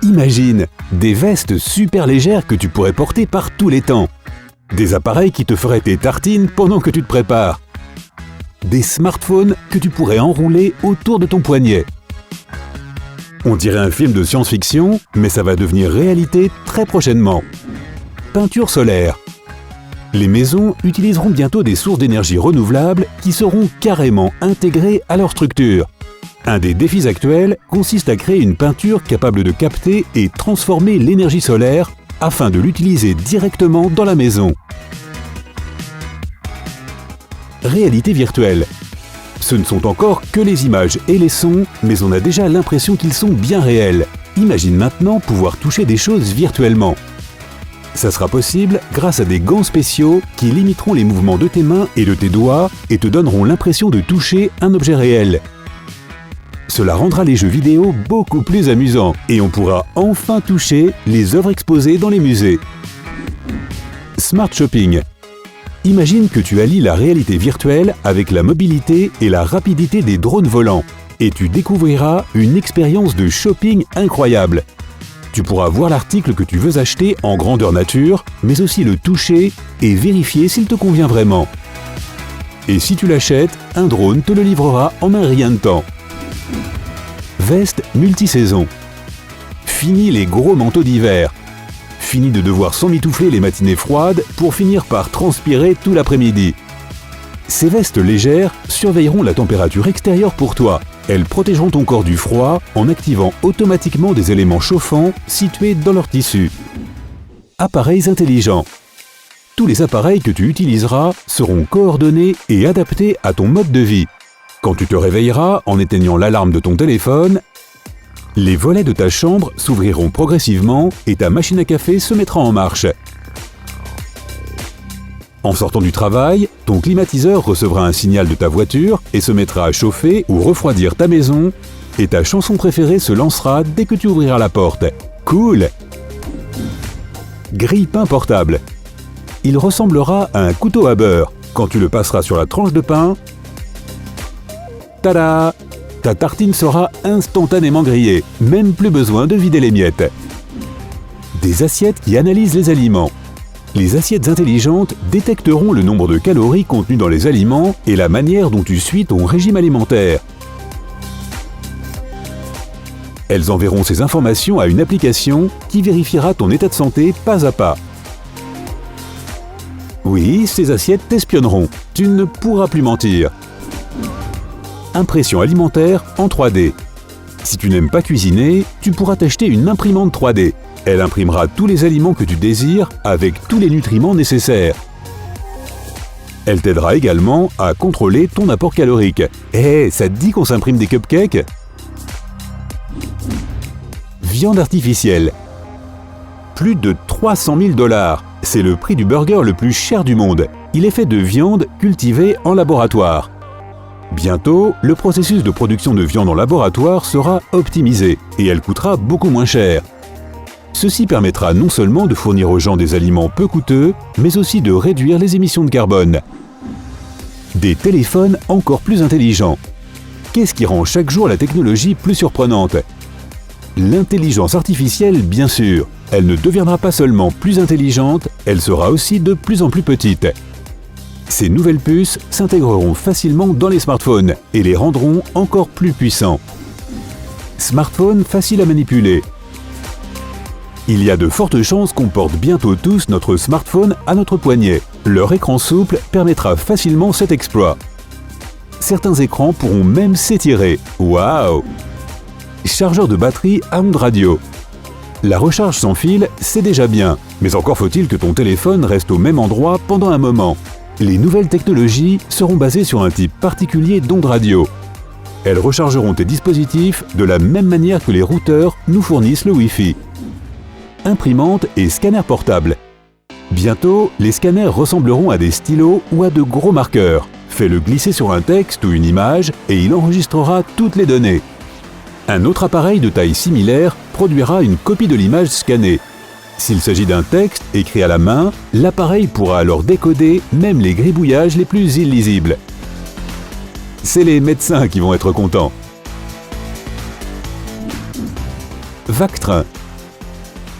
Imagine, des vestes super légères que tu pourrais porter par tous les temps. Des appareils qui te feraient tes tartines pendant que tu te prépares. Des smartphones que tu pourrais enrouler autour de ton poignet. On dirait un film de science-fiction, mais ça va devenir réalité très prochainement. Peinture solaire. Les maisons utiliseront bientôt des sources d'énergie renouvelables qui seront carrément intégrées à leur structure. Un des défis actuels consiste à créer une peinture capable de capter et transformer l'énergie solaire afin de l'utiliser directement dans la maison. Réalité virtuelle. Ce ne sont encore que les images et les sons, mais on a déjà l'impression qu'ils sont bien réels. Imagine maintenant pouvoir toucher des choses virtuellement. Ça sera possible grâce à des gants spéciaux qui limiteront les mouvements de tes mains et de tes doigts et te donneront l'impression de toucher un objet réel. Cela rendra les jeux vidéo beaucoup plus amusants et on pourra enfin toucher les œuvres exposées dans les musées. Smart Shopping. Imagine que tu allies la réalité virtuelle avec la mobilité et la rapidité des drones volants et tu découvriras une expérience de shopping incroyable. Tu pourras voir l'article que tu veux acheter en grandeur nature, mais aussi le toucher et vérifier s'il te convient vraiment. Et si tu l'achètes, un drone te le livrera en un rien de temps. Veste multisaison. Fini les gros manteaux d'hiver. Fini de devoir s'emmitoufler les matinées froides pour finir par transpirer tout l'après-midi. Ces vestes légères surveilleront la température extérieure pour toi. Elles protégeront ton corps du froid en activant automatiquement des éléments chauffants situés dans leur tissu. Appareils intelligents. Tous les appareils que tu utiliseras seront coordonnés et adaptés à ton mode de vie. Quand tu te réveilleras en éteignant l'alarme de ton téléphone, les volets de ta chambre s'ouvriront progressivement et ta machine à café se mettra en marche. En sortant du travail, ton climatiseur recevra un signal de ta voiture et se mettra à chauffer ou refroidir ta maison et ta chanson préférée se lancera dès que tu ouvriras la porte. Cool! Grille-pain portable. Il ressemblera à un couteau à beurre. Quand tu le passeras sur la tranche de pain, tada! Ta tartine sera instantanément grillée, même plus besoin de vider les miettes. Des assiettes qui analysent les aliments. Les assiettes intelligentes détecteront le nombre de calories contenues dans les aliments et la manière dont tu suis ton régime alimentaire. Elles enverront ces informations à une application qui vérifiera ton état de santé pas à pas. Oui, ces assiettes t'espionneront. Tu ne pourras plus mentir. Impression alimentaire en 3D. Si tu n'aimes pas cuisiner, tu pourras t'acheter une imprimante 3D. Elle imprimera tous les aliments que tu désires avec tous les nutriments nécessaires. Elle t'aidera également à contrôler ton apport calorique. Ça te dit qu'on s'imprime des cupcakes? Viande artificielle. Plus de 300 000 $. C'est le prix du burger le plus cher du monde. Il est fait de viande cultivée en laboratoire. Bientôt, le processus de production de viande en laboratoire sera optimisé et elle coûtera beaucoup moins cher. Ceci permettra non seulement de fournir aux gens des aliments peu coûteux, mais aussi de réduire les émissions de carbone. Des téléphones encore plus intelligents. Qu'est-ce qui rend chaque jour la technologie plus surprenante? L'intelligence artificielle, bien sûr. Elle ne deviendra pas seulement plus intelligente, elle sera aussi de plus en plus petite. Ces nouvelles puces s'intégreront facilement dans les smartphones et les rendront encore plus puissants. Smartphone facile à manipuler. Il y a de fortes chances qu'on porte bientôt tous notre smartphone à notre poignet. Leur écran souple permettra facilement cet exploit. Certains écrans pourront même s'étirer. Waouh! Chargeur de batterie à ondes radio. La recharge sans fil, c'est déjà bien, mais encore faut-il que ton téléphone reste au même endroit pendant un moment. Les nouvelles technologies seront basées sur un type particulier d'ondes radio. Elles rechargeront tes dispositifs de la même manière que les routeurs nous fournissent le Wi-Fi. Imprimante et scanner portable. Bientôt, les scanners ressembleront à des stylos ou à de gros marqueurs. Fais-le glisser sur un texte ou une image et il enregistrera toutes les données. Un autre appareil de taille similaire produira une copie de l'image scannée. S'il s'agit d'un texte écrit à la main, l'appareil pourra alors décoder même les gribouillages les plus illisibles. C'est les médecins qui vont être contents. VAC-train.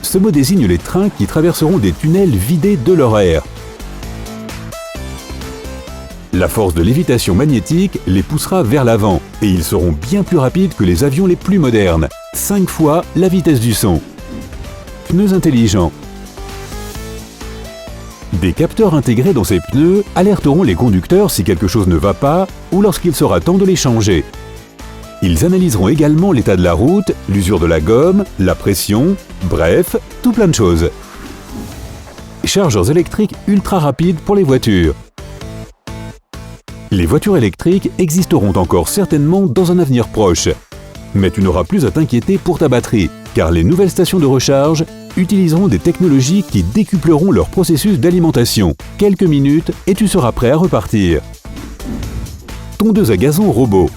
Ce mot désigne les trains qui traverseront des tunnels vidés de leur air. La force de lévitation magnétique les poussera vers l'avant et ils seront bien plus rapides que les avions les plus modernes, 5 fois la vitesse du son. Pneus intelligents. Des capteurs intégrés dans ces pneus alerteront les conducteurs si quelque chose ne va pas ou lorsqu'il sera temps de les changer. Ils analyseront également l'état de la route, l'usure de la gomme, la pression, bref, tout plein de choses. Chargeurs électriques ultra rapides pour les voitures. Les voitures électriques existeront encore certainement dans un avenir proche. Mais tu n'auras plus à t'inquiéter pour ta batterie, car les nouvelles stations de recharge utiliseront des technologies qui décupleront leur processus d'alimentation. Quelques minutes et tu seras prêt à repartir. Tondeuse à gazon robot.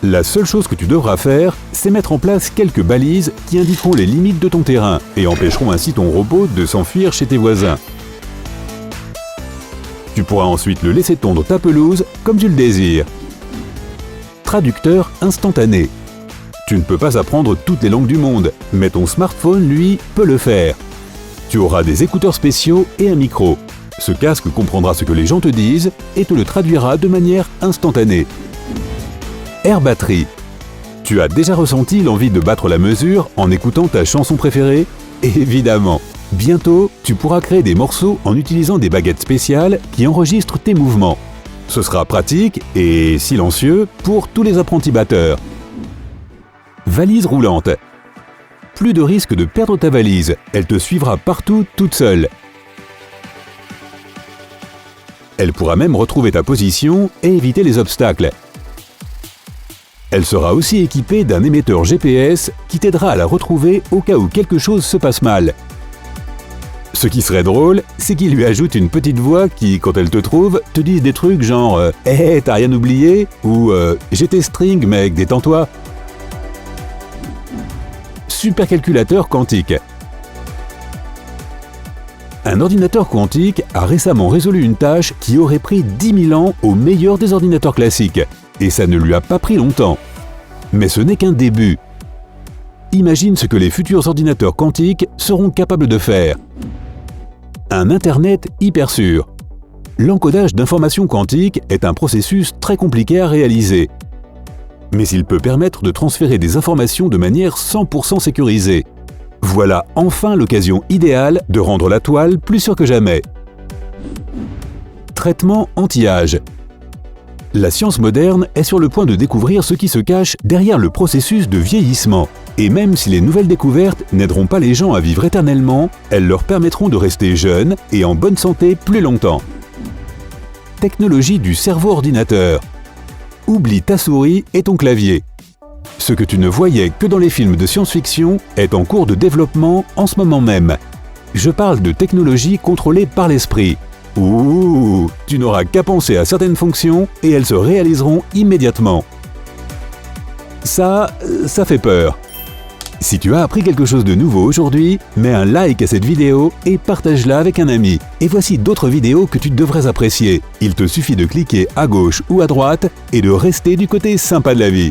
La seule chose que tu devras faire, c'est mettre en place quelques balises qui indiqueront les limites de ton terrain et empêcheront ainsi ton robot de s'enfuir chez tes voisins. Tu pourras ensuite le laisser tondre ta pelouse comme tu le désires. Traducteur instantané. Tu ne peux pas apprendre toutes les langues du monde, mais ton smartphone, lui, peut le faire. Tu auras des écouteurs spéciaux et un micro. Ce casque comprendra ce que les gens te disent et te le traduira de manière instantanée. Air batterie. Tu as déjà ressenti l'envie de battre la mesure en écoutant ta chanson préférée? Évidemment. Bientôt, tu pourras créer des morceaux en utilisant des baguettes spéciales qui enregistrent tes mouvements. Ce sera pratique et silencieux pour tous les apprentis batteurs. Valise roulante. Plus de risque de perdre ta valise, elle te suivra partout toute seule. Elle pourra même retrouver ta position et éviter les obstacles. Elle sera aussi équipée d'un émetteur GPS qui t'aidera à la retrouver au cas où quelque chose se passe mal. Ce qui serait drôle, c'est qu'il lui ajoute une petite voix qui, quand elle te trouve, te dit des trucs genre « Hé, t'as rien oublié ?» ou « J'ai tes strings, mec, détends-toi ». Supercalculateur quantique. Un ordinateur quantique a récemment résolu une tâche qui aurait pris 10 000 ans au meilleur des ordinateurs classiques. Et ça ne lui a pas pris longtemps. Mais ce n'est qu'un début. Imagine ce que les futurs ordinateurs quantiques seront capables de faire. Un Internet hyper sûr. L'encodage d'informations quantiques est un processus très compliqué à réaliser. Mais il peut permettre de transférer des informations de manière 100% sécurisée. Voilà enfin l'occasion idéale de rendre la toile plus sûre que jamais. Traitement anti-âge. La science moderne est sur le point de découvrir ce qui se cache derrière le processus de vieillissement. Et même si les nouvelles découvertes n'aideront pas les gens à vivre éternellement, elles leur permettront de rester jeunes et en bonne santé plus longtemps. Technologie du cerveau-ordinateur. Oublie ta souris et ton clavier. Ce que tu ne voyais que dans les films de science-fiction est en cours de développement en ce moment même. Je parle de technologie contrôlée par l'esprit. Ouh, tu n'auras qu'à penser à certaines fonctions et elles se réaliseront immédiatement. Ça fait peur. Si tu as appris quelque chose de nouveau aujourd'hui, mets un like à cette vidéo et partage-la avec un ami. Et voici d'autres vidéos que tu devrais apprécier. Il te suffit de cliquer à gauche ou à droite et de rester du côté sympa de la vie.